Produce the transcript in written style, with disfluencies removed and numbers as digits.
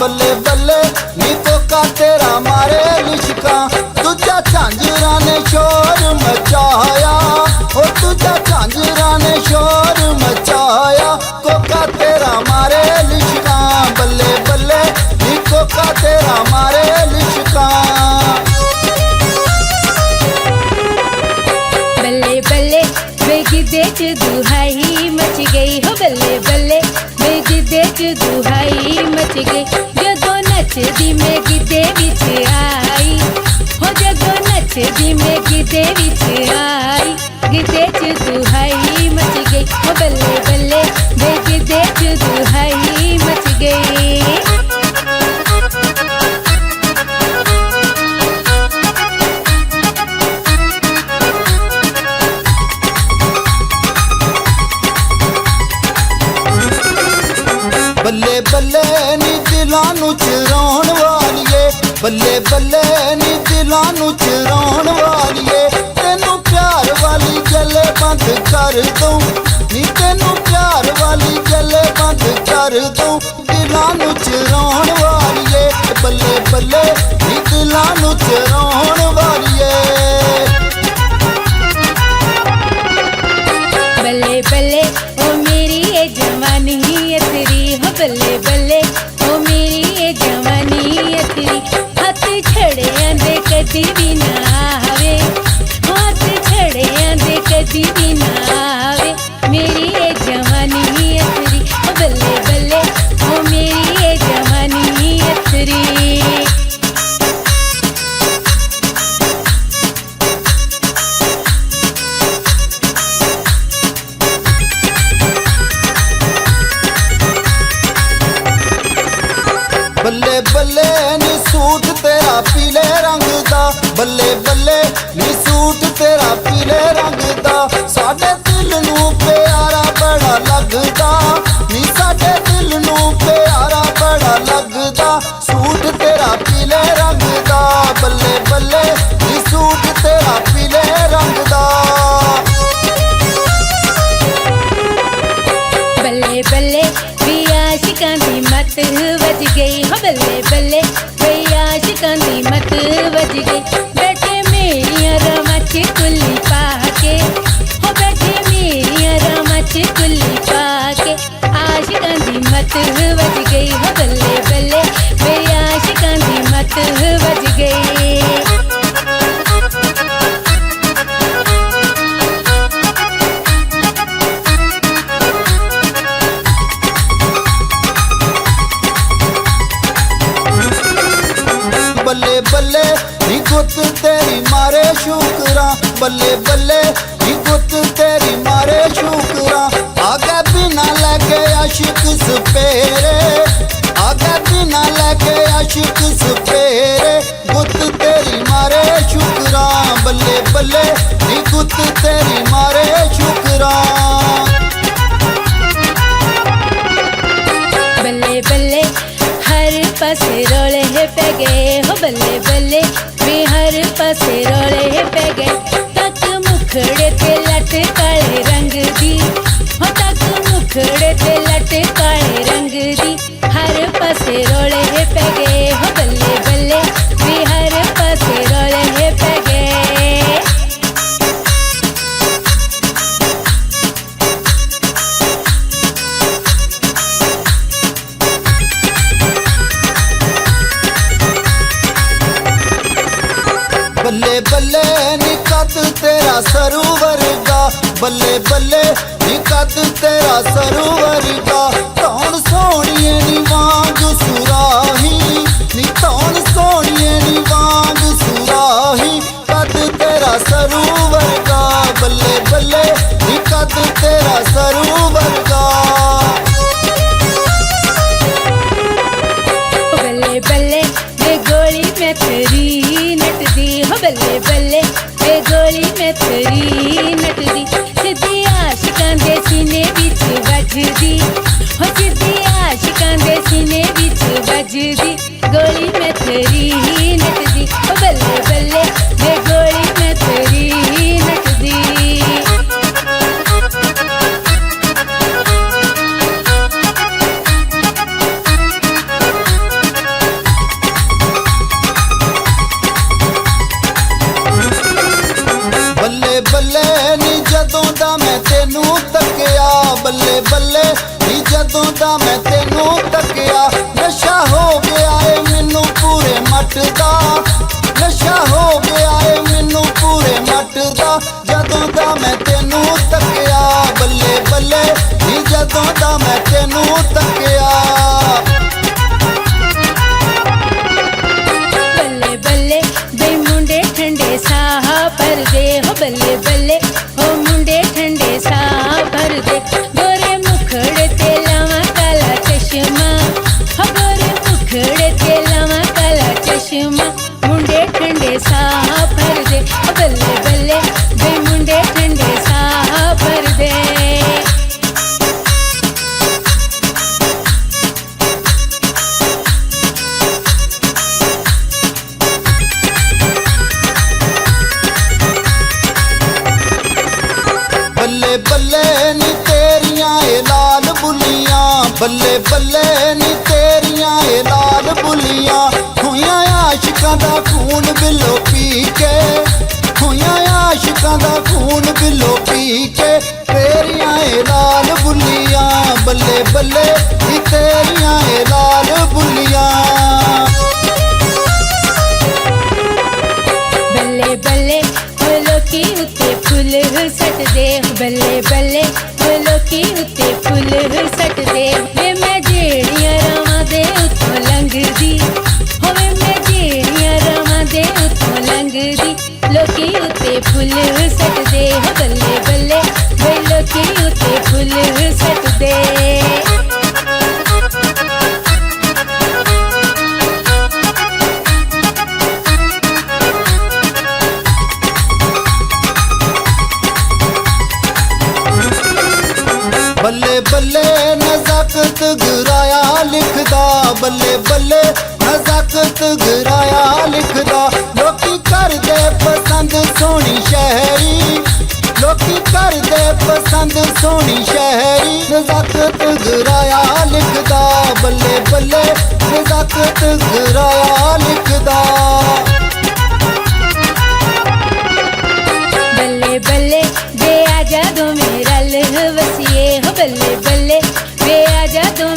बल्ले बल्ले नी कोका तेरा मारे लिशका। तुझा झांझरा ने शोर मचाया, ओ तुझा झांझरा ने शोर मचाया। कोका तेरा मारे लिशका, बल्ले बल्ले नी कोका तेरा मारे लिशका। बल्ले बल्ले बेगिदे च दुहाई मच गई हो, बल्ले बल्ले बेगिदे च दुहाई मच गई। जदों नचदी मैं गिदे विच आई हो, जदों नचदी मैं गिदे विच आई। गिदे च दुहाई मच गई हो, बल्ले बल्ले बेगिदे च दुहाई मच गई। बल्ले बल्ले नी दिलां नू चुराउण वालिए, बल्ले बल्ले नी दिलां नू चुराउण वालिए। तेनू प्यार वाली गले बंद कर दूं नी, तेनू प्यार वाली गले बंद कर दूं। दिलां नू चुराउण वालिए, बल्ले बल्ले नी दिलां नू चुराउण वालिए। बल्ले बल्ले ओ मेरी ये जवानी तेरी हो, बल्ले बल्ले ओ मेरी ये जवानी तेरी। हाथ छड़े आंदे कदी भी ना आवे, हाथ छड़े आंदे कदी भी ना आवे। मेरी ये जवानी तेरी हो, बल्ले बल्ले ओ मेरी ये जवानी तेरी। बल्ले बल्ले नी सूट तेरा पीले रंग दा, बल्ले बल्ले नी सूट तेरा पीले रंग दा। साडे दिल नू प्यारा बड़ा लगदा नी, साडे दिल नू प्यारा बड़ा लगदा। सूट तेरा पीले रंग दा, बल्ले बल्ले नी सूट तेरा पीले रंग दा। बल्ले बल्ले वे आशिकां दी मत वज गई हो, बल्ले बल्ले वे आशिकां दी मत वज गई। बैठे मेरियां रामां च कुल्ली पाके हो, बैठे मेरियां रामां च कुल्ली पाके। आशिकां दी मत वज गई हो, बल्ले बल्ले वे आशिकां दी मत वज गई। बल्ले बल्ले नी गुत तेरी मारे शुकरा, बल्ले बल्ले नी गुत तेरी मारे शुकरा। आगे बिना लगे आशिक सपेरे, आगे बिना लगे आशिक सपेरे। गुत तेरी मारे शुकरा, बल्ले बल्ले नी गुत तेरी मारे शुकरा। बल्ले बल्ले हर पासे रोले पे गए हो, बल्ले बल्ले वे हर पासे रोले पे गए। तक मुखड़े ते लट काले रंग दी हो, तक मुखड़े ते लट काले रंग दी। हर पासे रोले पे गए हो, बल्ले बल्ले वे हर पासे रोले पे गए। बल्ले बल्ले नी कद तेरा सरोवर गा, बल्ले बल्ले नी कद तेरा सरोवर गा। कौन सोनिए नी वांग सुराही नी, कौन सोनिए नी वांग सुराही। कद तेरा सरोवर गा, बल्ले बल्ले नी कद तेरा सरोवर गा। बल्ले बल्ले वे गोली में तेरी नटदी हो, बल्ले बल्ले वे गोली में तेरी नटदी। सिद्धी आशिकां दे सीने विच वजदी ਜਦੋਂ ਦਾ ਮੈਂ ਤੈਨੂੰ ਤੱਕਿਆ ਨਸ਼ਾ ਹੋ ਗਿਆ ਏ ਮੈਨੂੰ ਪੂਰੇ ਮੱਟ ਦਾ ਨਸ਼ਾ ਹੋ ਗਿਆ ਏ ਮੈਨੂੰ ਪੂਰੇ ਮੱਟ ਦਾ ਜਦੋਂ ਦਾ ਮੈਂ ਤੈਨੂੰ ਤੱਕਿਆ ਬੱਲੇ ਬੱਲੇ ਨੀ ਜਦੋਂ ਦਾ ਮੈਂ ਤੈਨੂੰ ਤੱਕਿਆ ਬੱਲੇ ਬੱਲੇ ਵੇ ਮੁੰਡੇ ਠੰਡੇ ਸਾਹ ਭਰਦੇ ਹੋ ਬੱਲੇ ਬੱਲੇ ਹੋ ਮੁੰਡੇ ਠੰਡੇ ਸਾਹ ਭਰਦੇ ਗੋਰੇ ਮੁਖੜੇ ਤੇ ਲਾਵਾਂ ਕਾਲਾ ਚਸ਼ਮਾ ਹੋ ਗੋਰੇ ਮੁਖੜੇ ਤੇ ਲਾਵਾਂ ਕਾਲਾ ਚਸ਼ਮਾ ਮੁੰਡੇ ਠੰਡੇ ਸਾਹ ਭਰਦੇ ਹੋ ਬੱਲੇ ਬੱਲੇ ਵੇ ਮੁੰਡੇ ਠੰਡੇ ਸਾਹ ਭਰਦੇ ਬੱਲੇ ਬੱਲੇ ਨੀ ਤੇਰੀਆਂ ਏ ਲਾਲ ਬੁੱਲੀਆਂ ਬੱਲੇ ਬੱਲੇ ਨੀ ਤੇਰੀਆਂ ਏ ਲਾਲ ਬੁੱਲੀਆਂ ਹੋਈਆਂ ਆਸ਼ਿਕਾਂ ਦਾ ਖੂਨ ਬਿੱਲੋ ਪੀ ਕੇ ਹੋਈਆਂ ਆਸ਼ਿਕਾਂ ਦਾ ਖੂਨ ਬਿੱਲੋ ਪੀ ਕੇ ਤੇਰੀਆਂ ਏ ਲਾਲ ਬੁੱਲੀਆਂ ਬੱਲੇ ਬੱਲੇ ਨੀ ਤੇਰੀਆਂ ਏ ਲਾਲ ਬੁੱਲੀਆਂ ਬੱਲੇ ਬੱਲੇ ਹੋ ਲੋਕੀ ਉੱਤੇ ਫੁੱਲ ਸੱਟਦੇ ਬੱਲੇ ਬੱਲੇ ਹੋ ਲੋਕੀ ਉੱਤੇ ਫੁੱਲ ਸੱਟਦੇ ਵੇ ਮੈਂ ਜਿਹੜੀਆਂ ਰਾਵਾਂ ਦੇ ਉੱਤੋਂ ਲੰਘਦੀ ਹੋਵੇ ਮੈਂ ਜਿਹੜੀਆਂ ਰਾਵਾਂ ਦੇ ਉੱਤੋਂ ਲੰਘਦੀ ਲੋਕੀ ਉੱਤੇ ਫੁੱਲ ਸੱਟਦੇ ਬੱਲੇ ਬੱਲੇ ਵੇ ਲੋਕੀ ਉੱਤੇ ਫੁੱਲ ਸੱਟਦੇ ਬੱਲੇ ਬੱਲੇ ਨਜ਼ਾਕਤ ਗਰਾਇਆ ਲਿਖਦਾ ਬੱਲੇ ਬੱਲੇ ਨਜ਼ਾਕਤ ਗਰਾਇਆ ਲਿਖਦਾ ਲੋਕੀ ਕਰਦੇ ਪਸੰਦ ਸੋਹਣੀ ਸ਼ਹਿਰੀ ਲੋਕੀ ਕਰਦੇ ਪਸੰਦ ਸੋਹਣੀ ਸ਼ਹਿਰੀ ਨਜ਼ਾਕਤ ਗਰਾਇਆ ਲਿਖਦਾ ਬੱਲੇ ਬੱਲੇ ਨਜ਼ਾਕਤ ਗਰਾਇਆ ਲਿਖਦਾ ਬੱਲੇ ਬੱਲੇ ਵੇ ਆਜਾ ਦੋ ਮੇਰਾ ਲਹ ਵਸੀਏ ਹੋ ਬੱਲੇ ਬੱਲੇ ਵੇ ਆਜਾ ਦੋ